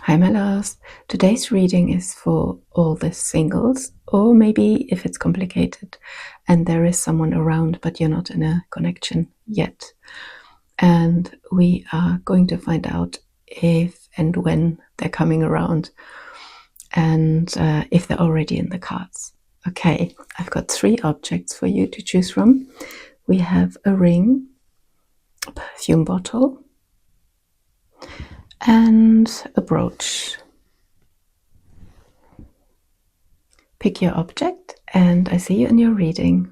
Hi my loves, today's reading is for all the singles, or maybe if it's complicated and there is someone around but you're not in a connection yet. And we are going to find out if and when they're coming around and if they're already in the cards. Okay, I've got 3 objects for you to choose from. We have a ring, a perfume bottle, and a brooch. Pick your object and I see you in your reading.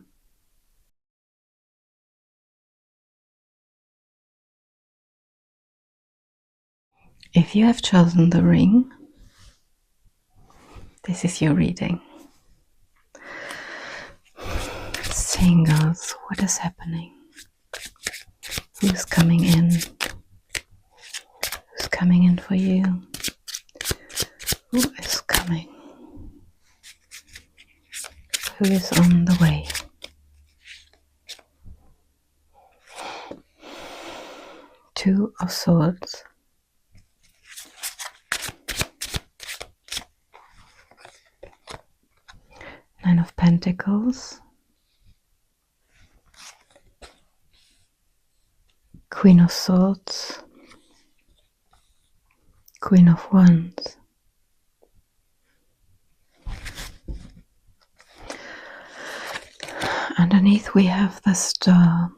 If you have chosen the ring, this is your reading. Singles, what is happening? Who's coming in? Who's coming in for you? Who is coming? Who is on the way? Two of Swords. Nine of Pentacles. Queen of Swords. Queen of Wands. Underneath we have the Star.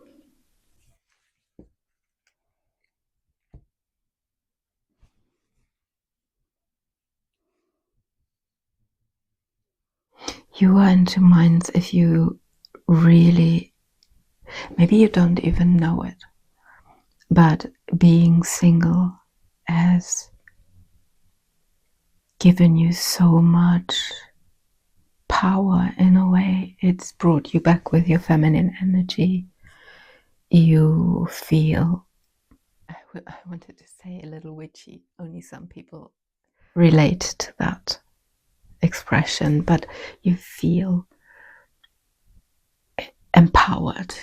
You are in 2 minds if you really, maybe you don't even know it, but being single has given you so much power in a way. It's brought you back with your feminine energy. You feel, I wanted to say a little witchy, only some people relate to that expression, but you feel empowered,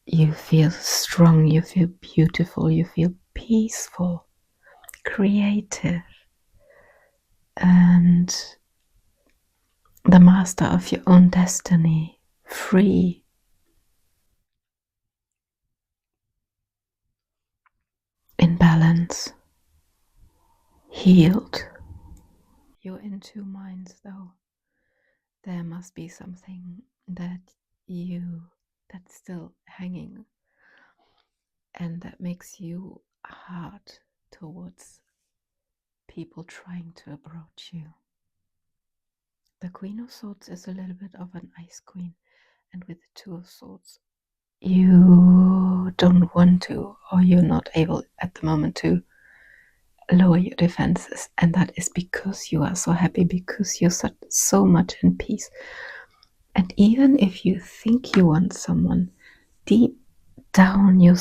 you feel strong, you feel beautiful, you feel peaceful, creative, and the master of your own destiny, free. In balance, healed. You're in 2 minds though. There must be something that's still hanging and that makes you hard towards people trying to approach you. The Queen of Swords is a little bit of an ice queen, and with the Two of Swords, you don't want to, or you're not able at the moment to lower your defenses, and that is because you are so happy, because you're so much in peace. And even if you think you want someone, deep down you're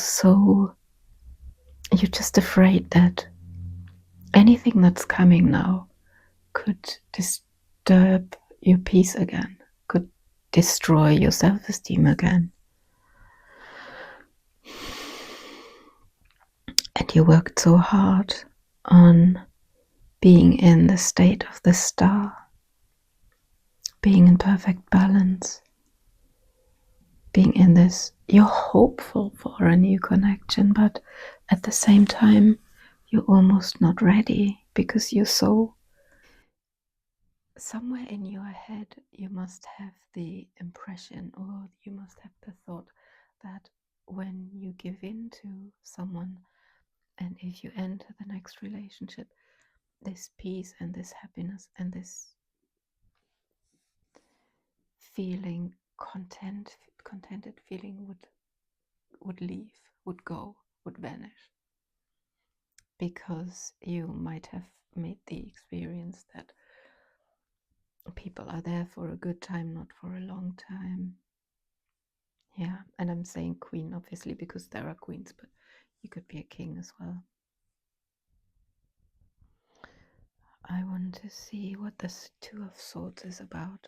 just afraid that anything that's coming now could disturb your peace again, could destroy your self-esteem again. And you worked so hard on being in the state of the Star, being in perfect balance, being in this, you're hopeful for a new connection, but at the same time, you're almost not ready because you're so, somewhere in your head, you must have the impression, or you must have the thought that when you give in to someone, and if you enter the next relationship, this peace and this happiness and this feeling, contented feeling would leave, would go, would vanish, because you might have made the experience that people are there for a good time, not for a long time. Yeah, and I'm saying queen obviously because there are queens, but you could be a king as well. I want to see what this Two of Swords is about.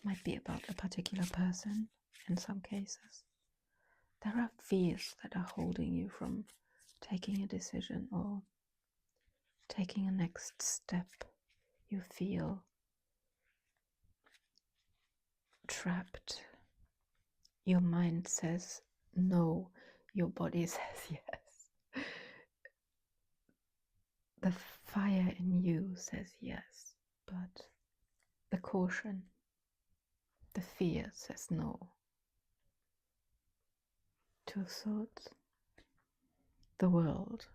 Might be about a particular person in some cases. There are fears that are holding you from taking a decision or taking a next step, you feel trapped. Your mind says no, your body says yes. The fire in you says yes, but the caution, the fear says no. Two thoughts, the world.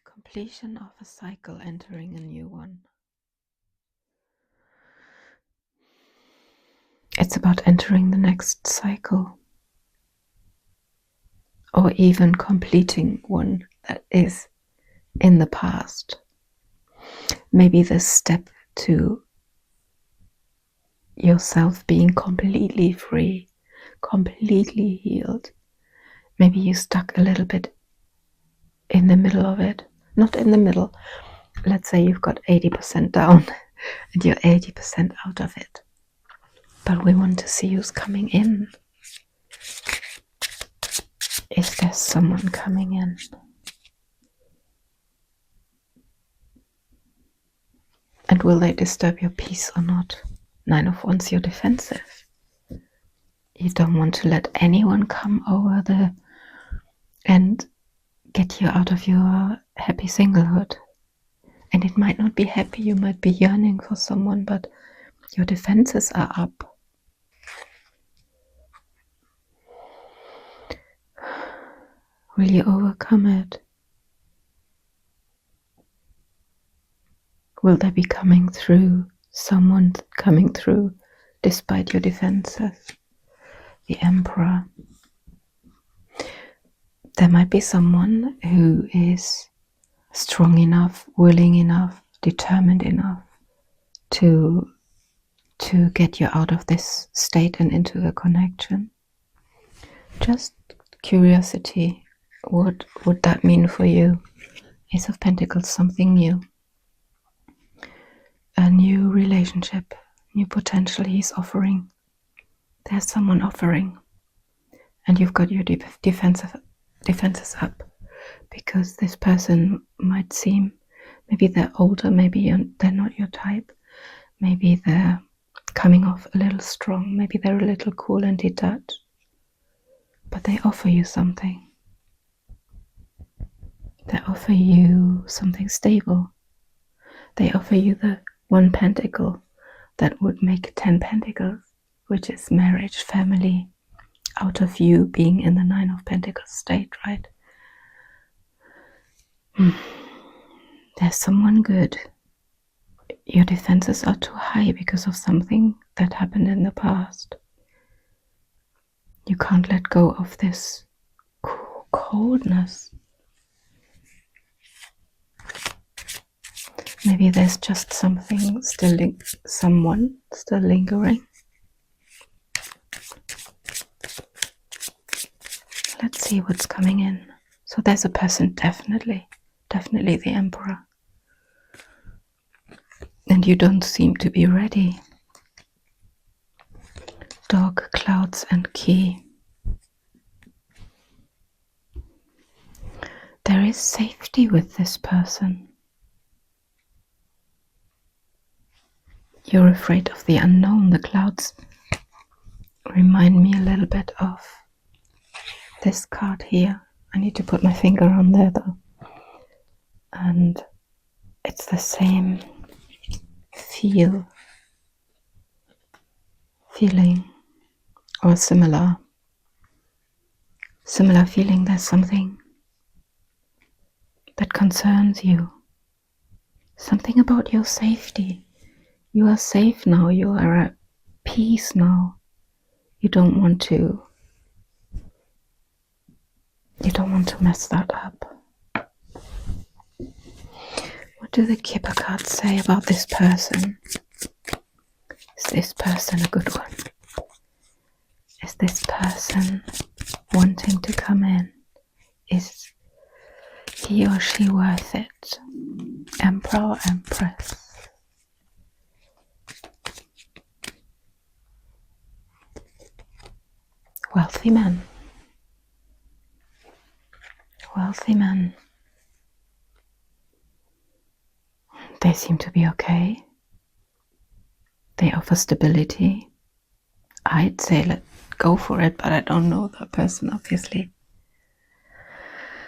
Completion of a cycle, entering a new one. It's about entering the next cycle, or even completing one that is in the past. Maybe the step to yourself being completely free, completely healed. Maybe you stuck a little bit in the middle of it. Not in the middle. Let's say you've got 80% down and you're 80% out of it. But we want to see who's coming in. Is there someone coming in? And will they disturb your peace or not? 9 of Wands, you're defensive. You don't want to let anyone come over and get you out of your happy singlehood. And it might not be happy, you might be yearning for someone, but your defenses are up. Will you overcome it? Will there be coming through, someone coming through despite your defenses? The Emperor. There might be someone who is strong enough, willing enough, determined enough to get you out of this state and into the connection. Just curiosity. What would that mean for you? Ace of Pentacles, something new. A new relationship, new potential he's offering. There's someone offering. And you've got your defenses up. Because this person might seem, maybe they're older, maybe they're not your type. Maybe they're coming off a little strong. Maybe they're a little cool and detached. But they offer you something. They offer you something stable. They offer you the 1 pentacle that would make 10 pentacles, which is marriage, family, out of you being in the 9 of Pentacles state, right? There's someone good. Your defenses are too high because of something that happened in the past. You can't let go of this coldness. Maybe there's just something someone still lingering. Let's see what's coming in. So there's a person, definitely the Emperor. And you don't seem to be ready. Dog, clouds, and key. There is safety with this person. You're afraid of the unknown. The clouds remind me a little bit of this card here. I need to put my finger on there though. And it's the same feeling, or similar feeling. There's something that concerns you. Something about your safety. You are safe now. You are at peace now. You don't want to mess that up. What do the Kipper cards say about this person? Is this person a good one? Is this person wanting to come in? Is he or she worth it? Emperor or Empress? Wealthy man. Wealthy man. They seem to be okay. They offer stability. I'd say let's go for it, but I don't know that person, obviously.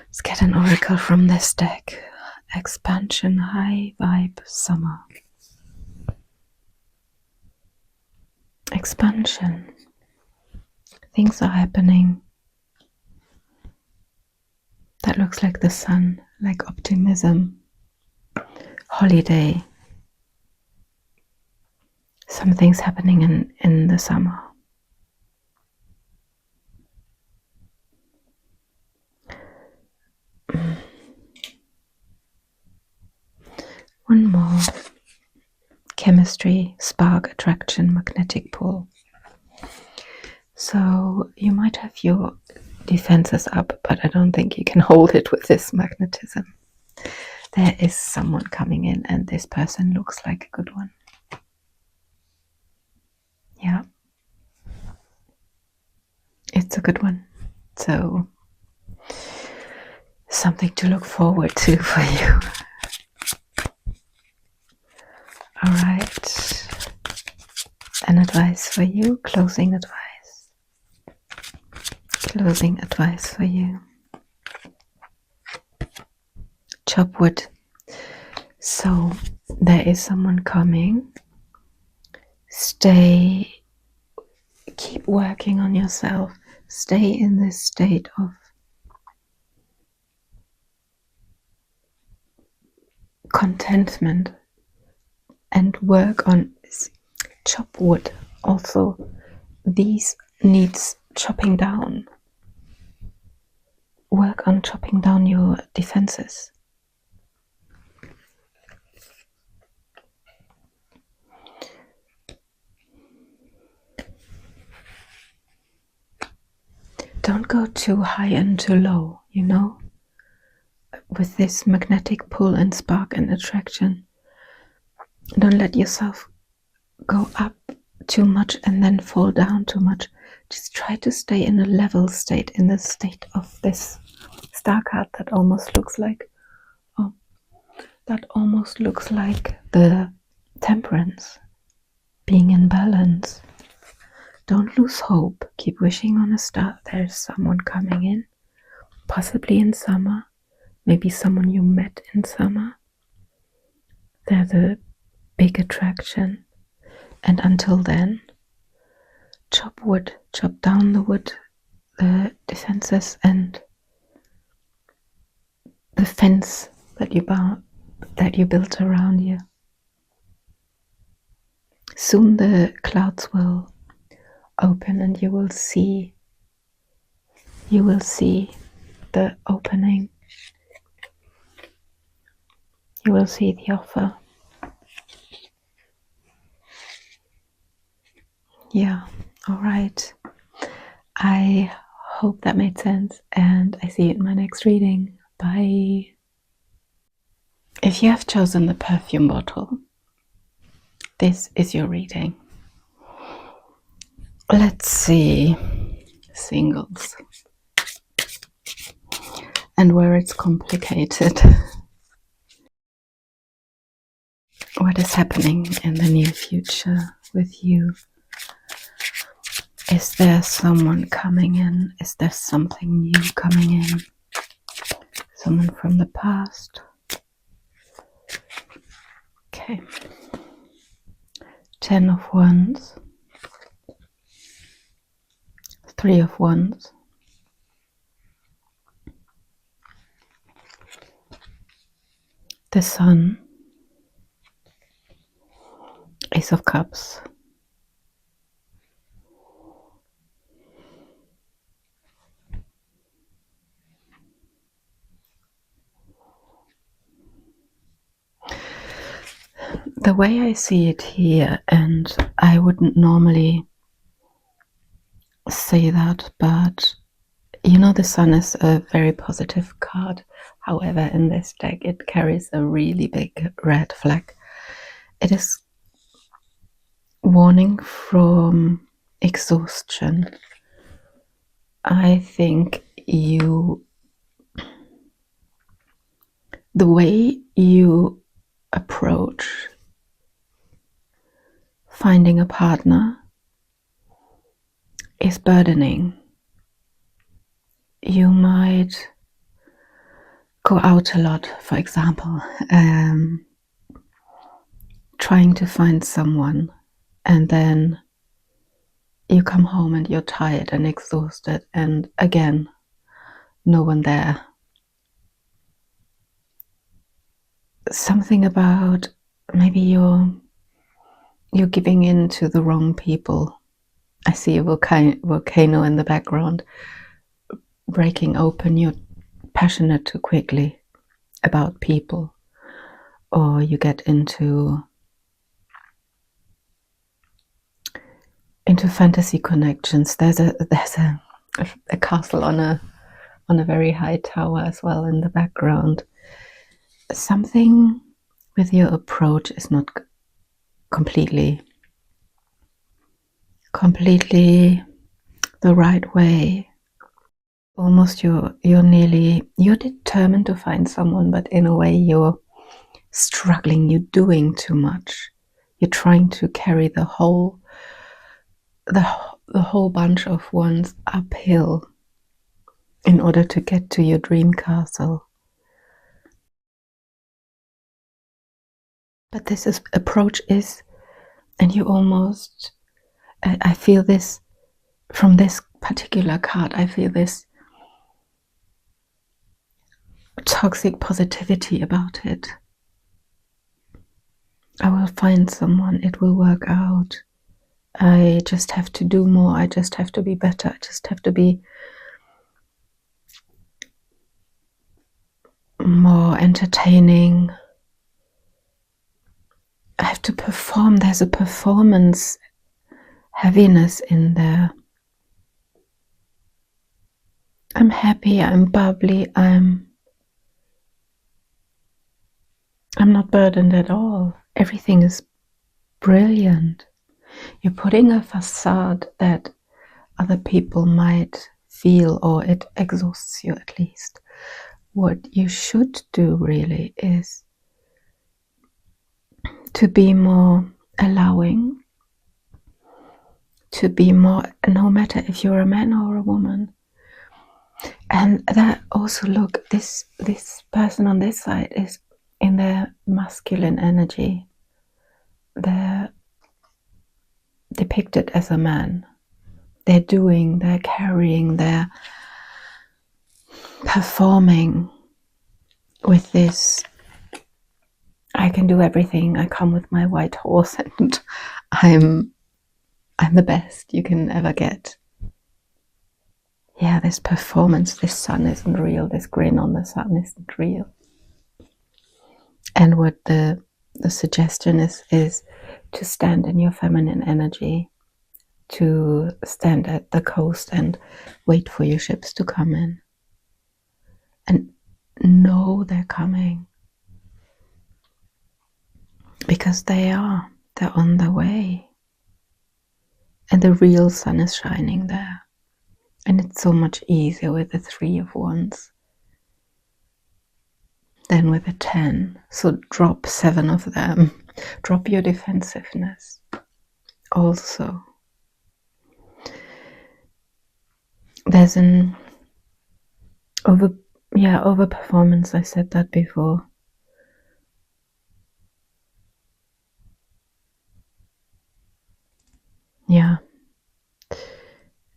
Let's get an oracle from this deck. Expansion, high vibe, summer. Expansion. Things are happening. That looks like the sun, like optimism. Holiday. Something's happening in the summer. One more. Chemistry, spark, attraction, magnetic pull. So you might have your defenses up, but I don't think you can hold it with this magnetism. There is someone coming in, and this person looks like a good one. Yeah. It's a good one. So something to look forward to for you. All right. An advice for you, closing advice. Closing advice for you. Chop wood. So there is someone coming. Stay, keep working on yourself. Stay in this state of contentment and work on chop wood. Also, these needs chopping down. Work on chopping down your defenses. Don't go too high and too low, you know? With this magnetic pull and spark and attraction. Don't let yourself go up too much and then fall down too much. Just try to stay in a level state, in the state of this star card that almost looks like the Temperance, being in balance. Don't lose hope. Keep wishing on a star. There's someone coming in, possibly in summer, maybe someone you met in summer. They're the big attraction. And until then, chop wood, chop down the wood, the defenses and the fence that you built around you. Soon the clouds will open and you will see the opening. You will see the offer. Yeah, all right. I hope that made sense, and I see you in my next reading. Bye. If you have chosen the perfume bottle, this is your reading. Let's see. Singles. And where it's complicated. What is happening in the near future with you? Is there someone coming in? Is there something new coming in? Someone from the past? Okay. 10 of Wands. 3 of Wands. The Sun. Ace of Cups. The way I see it here, and I wouldn't normally say that, but you know, the Sun is a very positive card. However, in this deck, it carries a really big red flag. It is warning from exhaustion. I think the way you approach finding a partner is burdening. You might go out a lot, for example, trying to find someone, and then you come home and you're tired and exhausted, and again, no one there. Something about maybe you're giving in to the wrong people. I see a volcano in the background breaking open. You're passionate too quickly about people, or you get into fantasy connections. There's a castle on a very high tower as well in the background. Something with your approach is not completely the right way. Almost you're determined to find someone, but in a way you're struggling. You're doing too much. You're trying to carry the whole bunch of ones uphill in order to get to your dream castle. But this approach is, and you almost, I feel this from this particular card, I feel this toxic positivity about it. I will find someone, it will work out. I just have to do more, I just have to be better, I just have to be more entertaining. I have to perform. There's a performance heaviness in there. I'm happy, I'm bubbly, I'm not burdened at all. Everything is brilliant. You're putting a facade that other people might feel, or it exhausts you at least. What you should do really is to be more allowing, to be more, no matter if you're a man or a woman. And that also, look, this person on this side is in their masculine energy. They're depicted as a man. They're doing, they're carrying, they're performing with this, I can do everything, I come with my white horse and I'm the best you can ever get. Yeah, this performance, this sun isn't real, this grin on the sun isn't real. And what the suggestion is to stand in your feminine energy, to stand at the coast and wait for your ships to come in. And know they're coming. Because they're on their way. And the real sun is shining there. And it's so much easier with the 3 of Wands than with the 10. So drop 7 of them. Drop your defensiveness. Also, there's an overperformance. I said that before. Yeah.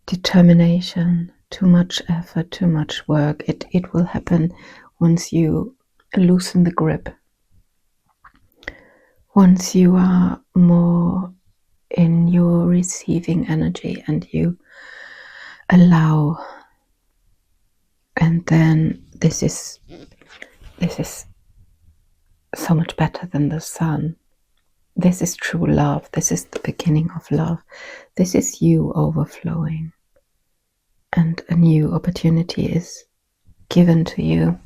Determination, too much effort, too much work. It will happen once you loosen the grip. Once you are more in your receiving energy and you allow, and then this is so much better than the sun. This is true love. This is the beginning of love. This is you overflowing. And a new opportunity is given to you.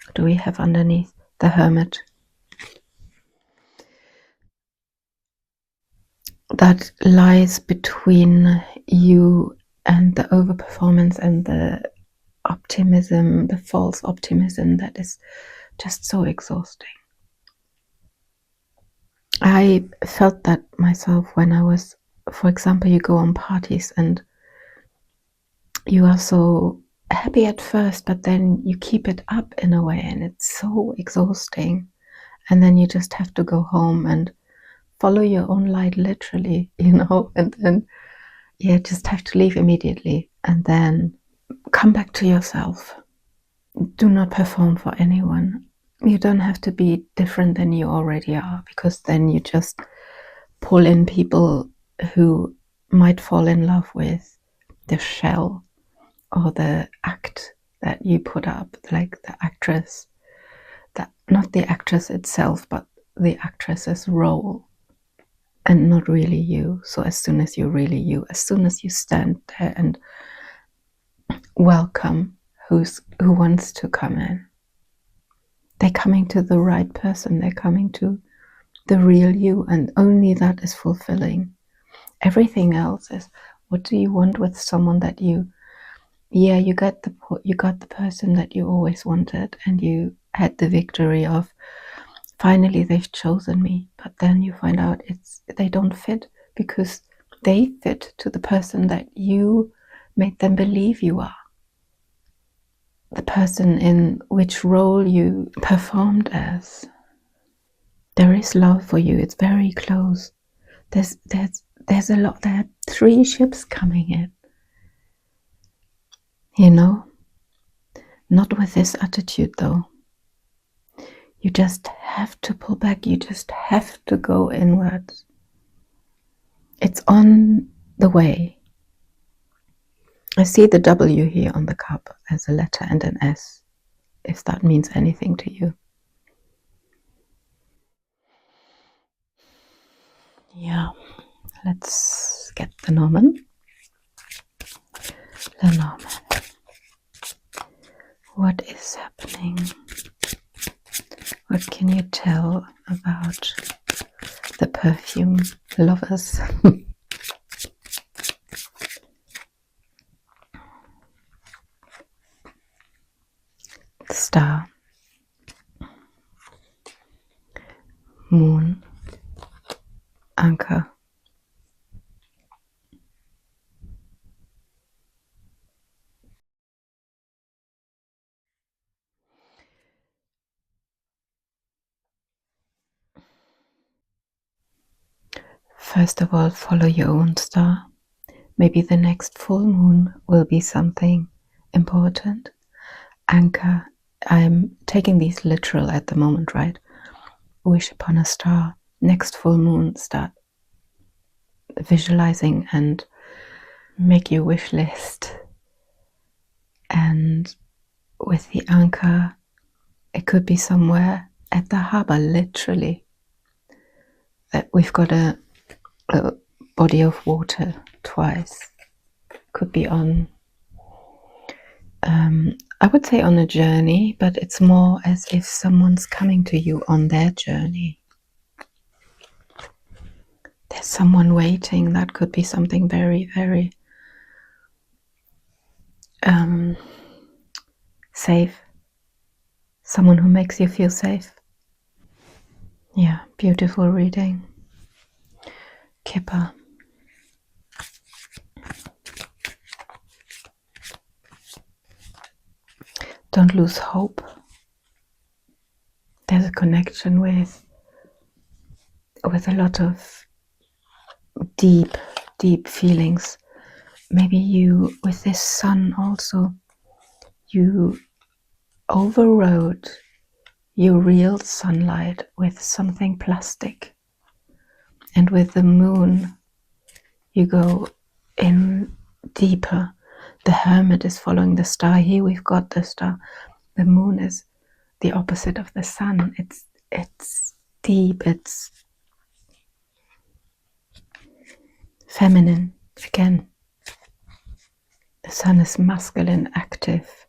What do we have underneath? The Hermit. That lies between you and the overperformance and the optimism, the false optimism that is just so exhausting. I felt that myself when I was, for example, you go on parties and you are so happy at first, but then you keep it up in a way and it's so exhausting. And then you just have to go home and follow your own light literally, and then just have to leave immediately and then come back to yourself. Do not perform for anyone. You don't have to be different than you already are, because then you just pull in people who might fall in love with the shell or the act that you put up, like the actress, that not the actress itself, but the actress's role, and not really you. So as soon as you're really you, as soon as you stand there and welcome who wants to come in, they're coming to the right person, they're coming to the real you, and only that is fulfilling. Everything else is, what do you want with someone that you got the person that you always wanted, and you had the victory of finally they've chosen me, but then you find out they don't fit, because they fit to the person that you made them believe you are, the person in which role you performed as. There is love for you. It's very close. There's a lot. There are 3 ships coming in. Not with this attitude though. You just have to pull back. You just have to go inwards. It's on the way. I see the W here on the cup as a letter and an S, if that means anything to you. Yeah, let's get the Lenormand. What is happening? What can you tell about the perfume lovers? Star, moon, anchor. First of all, follow your own star. Maybe the next full moon will be something important. Anchor, I'm taking these literal at the moment, right? Wish upon a star. Next full moon, start visualizing and make your wish list. And with the anchor, it could be somewhere at the harbor, literally. That we've got a body of water twice. Could be on, I would say on a journey, but it's more as if someone's coming to you on their journey. There's someone waiting. That could be something very, very safe. Someone who makes you feel safe. Yeah, beautiful reading. Kipper. Don't lose hope. There's a connection with a lot of deep, deep feelings. Maybe you, with this sun also, you overrode your real sunlight with something plastic. And with the moon, you go in deeper. The hermit is following the star. Here we've got the star. The moon is the opposite of the sun. It's deep, it's feminine again. The sun is masculine, active.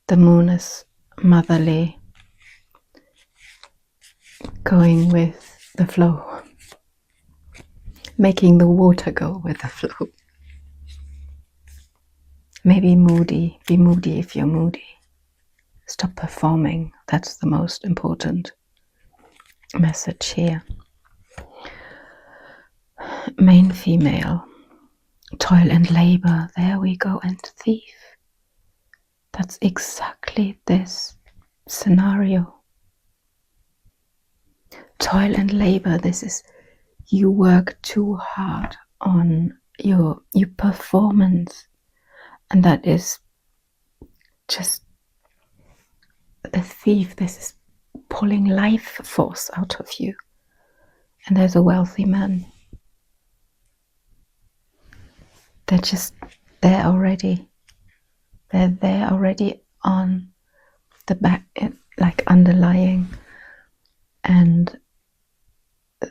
The moon is motherly, going with the flow, making the water go with the flow. Maybe moody. Be moody if you're moody. Stop performing. That's the most important. message here. Main female, toil and labor, there we go, and thief. That's exactly this scenario. Toil and labor, this is you work too hard on your performance, and that is just the thief. This is pulling life force out of you. And there's a wealthy man. They're just there already. They're there already on the back, like underlying, and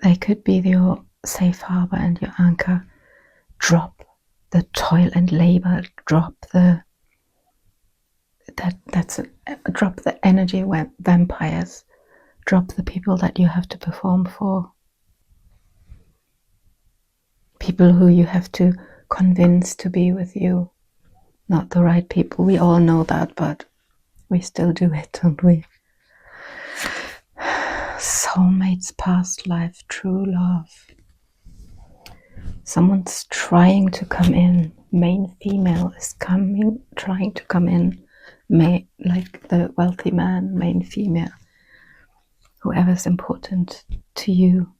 they could be your safe harbor and your anchor. Drop the toil and labor, drop the drop the energy vampires, drop the people that you have to perform for, people who you have to convince to be with you, not the right people. We all know that, but we still do it, don't we? Soulmates, past life, true love. Someone's trying to come in. Main female is trying to come in. Like the wealthy man, main female. Whoever's important to you.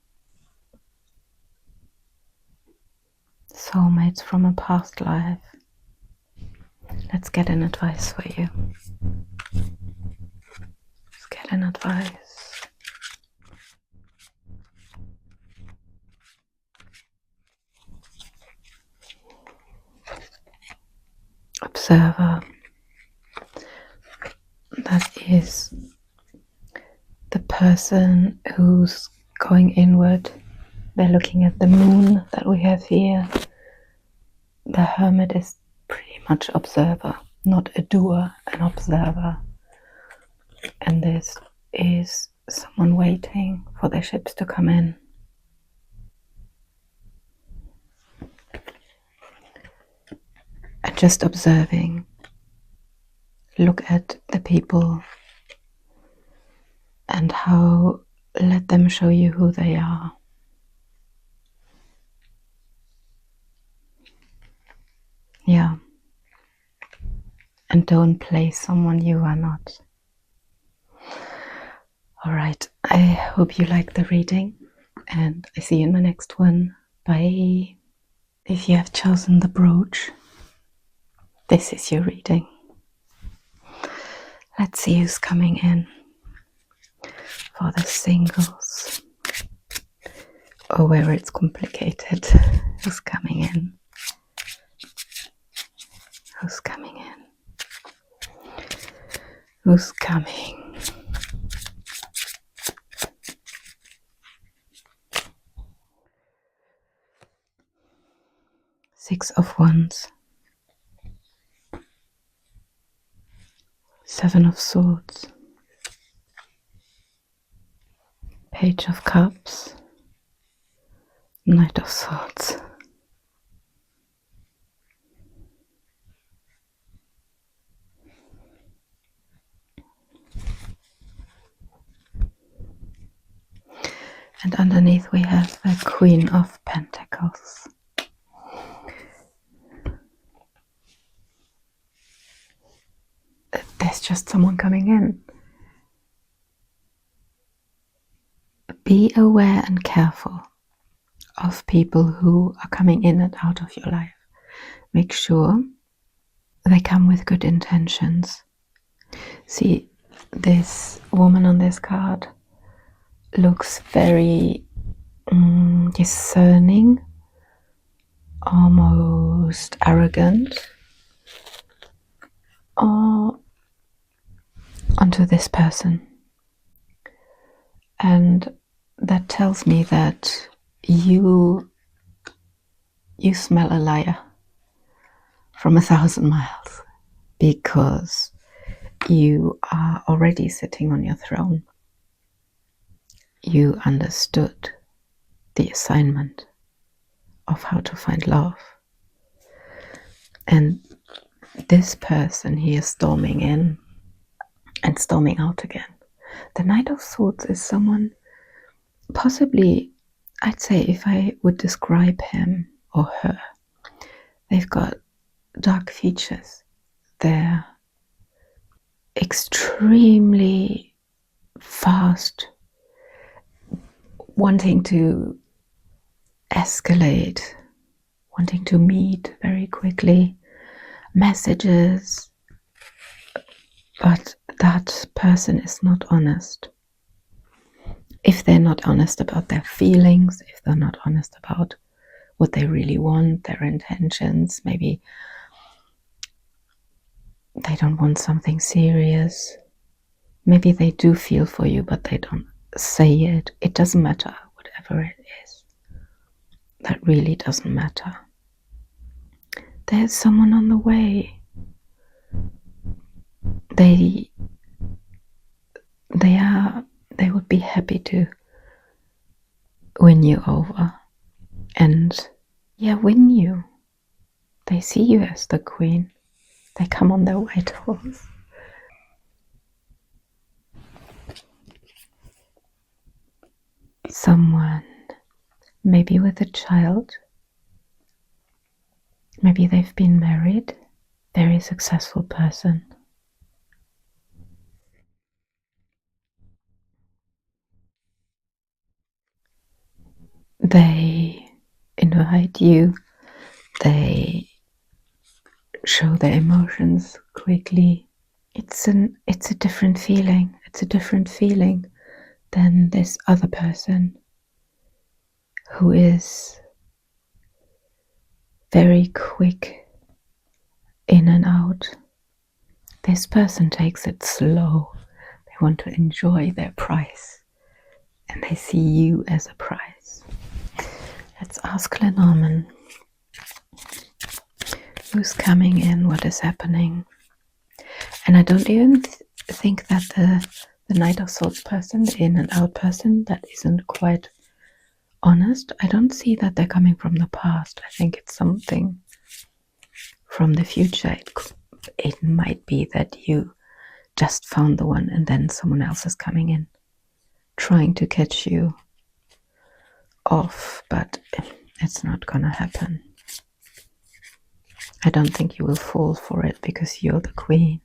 Soulmates from a past life. Let's get an advice for you. Let's get an advice. Observer. That is the person who's going inward. They're looking at the moon that we have here. The hermit is pretty much observer, not a doer, an observer. And this is someone waiting for their ships to come in. And just observing. Look at the people and let them show you who they are. Yeah. And don't play someone you are not. Alright, I hope you liked the reading, and I see you in my next one. Bye. If you have chosen the brooch, this is your reading. Let's see who's coming in for the singles. Or where it's complicated. Who's coming in? Who's coming in? Who's coming? Six of Wands. Seven of Swords. Page of Cups. Knight of Swords. And underneath we have the Queen of Pentacles. There's just someone coming in. Be aware and careful of people who are coming in and out of your life. Make sure they come with good intentions. See, this woman on this card looks very discerning, almost arrogant, onto this person. And that tells me that you smell a liar from 1,000 miles, because you are already sitting on your throne. You understood the assignment of how to find love. And this person here storming in and storming out again. The Knight of Swords is someone possibly, I'd say if I would describe him or her, they've got dark features. They're extremely fast, wanting to escalate, wanting to meet very quickly, messages, but that person is not honest. If they're not honest about their feelings, if they're not honest about what they really want, their intentions, maybe they don't want something serious, maybe they do feel for you, but they don't say it. It doesn't matter, whatever it is. That really doesn't matter. There's someone on the way. They would be happy to win you over and win you. They see you as the queen. They come on their white horse. Someone, maybe with a child, maybe they've been married, very successful person. They invite you, they show their emotions quickly. It's a different feeling. It's a different feeling than this other person who is very quick in and out. This person takes it slow. They want to enjoy their prize and they see you as a prize. Let's ask Lenormand. Who's coming in? What is happening? And I don't even think that the Knight of Swords person, the in and out person, that isn't quite honest. I don't see that they're coming from the past. I think it's something from the future. It might be that you just found the one and then someone else is coming in trying to catch you off, but it's not gonna happen. I don't think you will fall for it because you're the queen.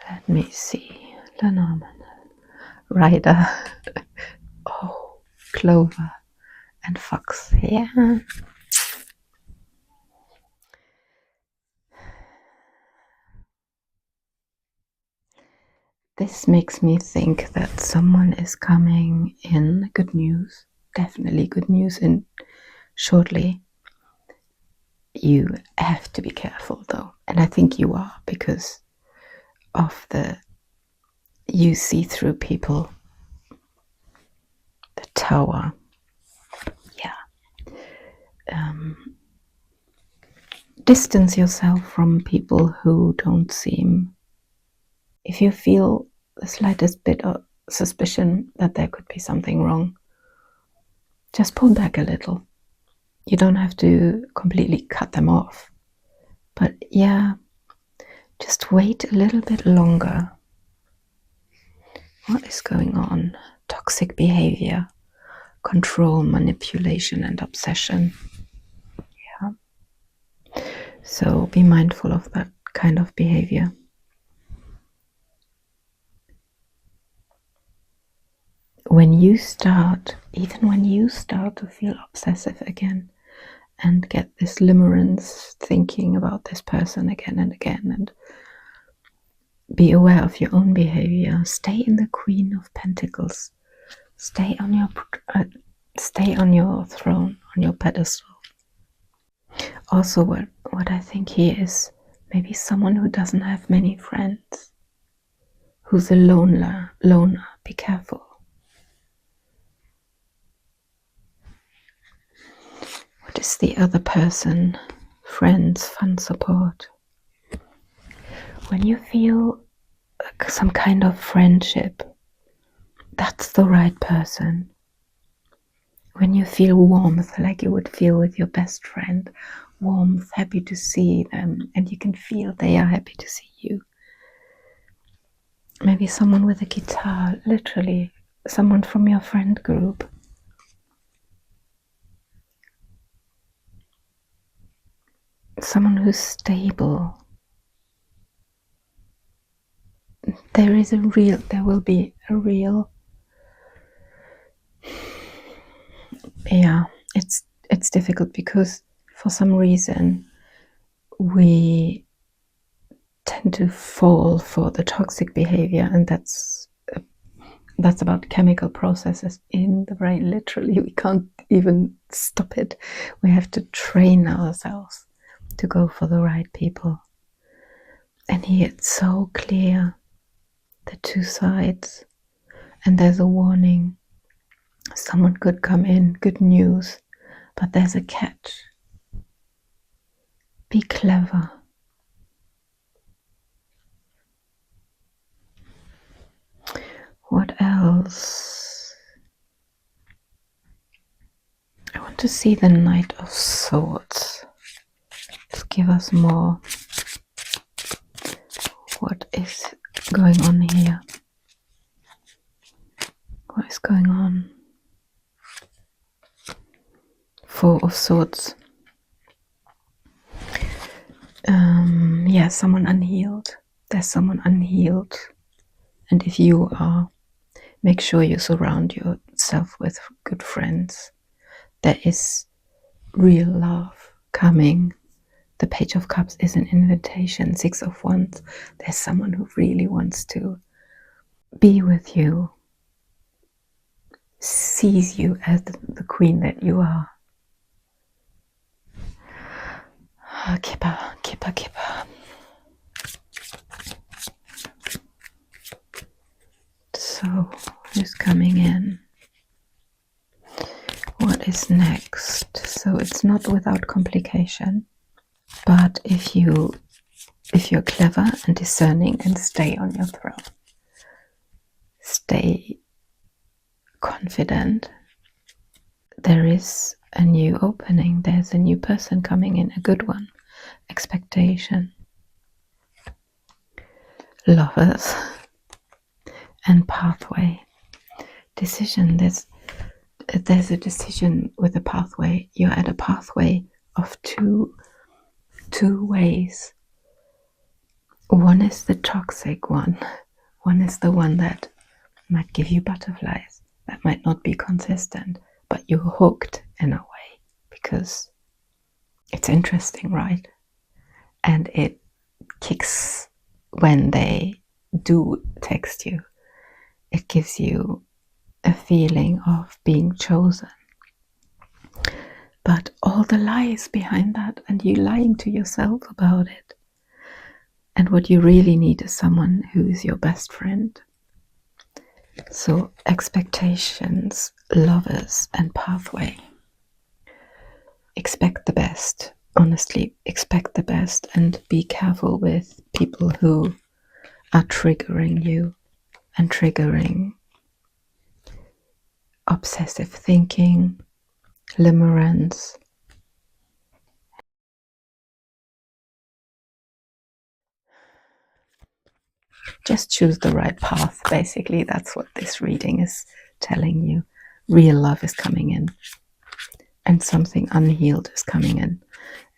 Let me see. Lenormand, Rider, oh, Clover and Fox. Yeah. This makes me think that someone is coming in. Good news, definitely good news in shortly. You have to be careful though, and I think you are, because of you see through people. The Tower. Yeah. Distance yourself from people who don't seem. If you feel the slightest bit of suspicion that there could be something wrong, just pull back a little. You don't have to completely cut them off, but just wait a little bit longer. What is going on? Toxic behavior, control, manipulation, and obsession. Yeah. So be mindful of that kind of behavior. When you start to feel obsessive again and get this limerence thinking about this person again and again, and be aware of your own behavior, stay in the Queen of Pentacles. Stay on your throne, on your pedestal. Also, what I think here is maybe someone who doesn't have many friends, who's a loner. Be careful. What is the other person? Friends, fun, support. When you feel some kind of friendship, that's the right person. When you feel warmth, like you would feel with your best friend, warmth, happy to see them, and you can feel they are happy to see you. maybe someone with a guitar, literally someone from your friend group. Someone who's stable. There will be a real, yeah, it's difficult because for some reason we tend to fall for the toxic behavior, and that's about chemical processes in the brain. Literally, we can't even stop it. We have to train ourselves to go for the right people. And here it's so clear, the two sides, and there's a warning. Someone could come in, good news, but there's a catch. Be clever. What else? I want to see the Knight of Swords to give us more. What is going on here? What is going on? Four of Swords. Yeah, someone unhealed. There's someone unhealed. And if you are, make sure you surround yourself with good friends. There is real love coming. The Page of Cups is an invitation. Six of Wands. There's someone who really wants to be with you, sees you as the queen that you are. Kipper, Kipper, Kipper. So, who's coming in? What is next? So it's not without complication, but if you're clever and discerning and stay on your throne, stay confident, there is a new opening, there's a new person coming in, a good one. Expectation, Lovers, and pathway. Decision. There's a decision with a pathway. You're at a pathway of two ways. One is the toxic one. One is the one that might give you butterflies, that might not be consistent, but you're hooked in a way because it's interesting, right? And it kicks when they do text you. It gives you a feeling of being chosen. But all the lies behind that, and you lying to yourself about it. And what you really need is someone who is your best friend. So expectations, lovers, and pathway. Expect the best. Honestly, expect the best and be careful with people who are triggering you and triggering obsessive thinking, limerence. Just choose the right path. Basically, that's what this reading is telling you. Real love is coming in, and something unhealed is coming in.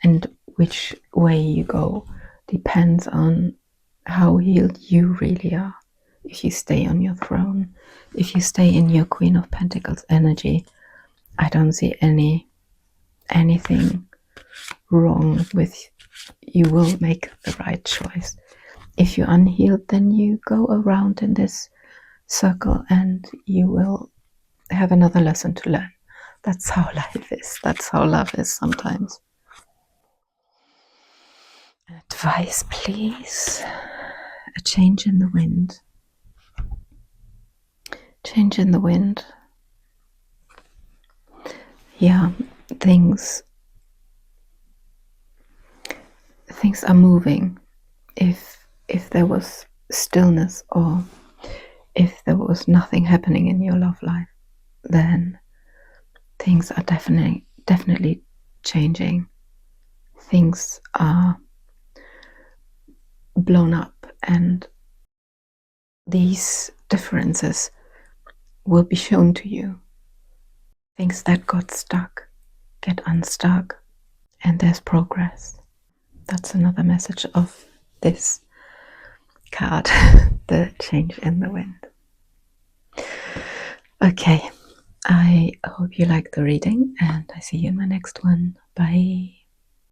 And which way you go depends on how healed you really are. If you stay on your throne, if you stay in your Queen of Pentacles energy, I don't see anything wrong with you. Will make the right choice. If you're unhealed, then you go around in this circle and you will have another lesson to learn. That's how life is. That's how love is sometimes. Advice, please. A change in the wind. Change in the wind. Yeah, things are moving. If there was stillness, or if there was nothing happening in your love life, then things are definitely changing. Things are blown up, and these differences will be shown to you. Things that got stuck get unstuck, and there's progress. That's another message of this card, the change in the wind. Okay, I hope you liked the reading, and I see you in my next one. Bye.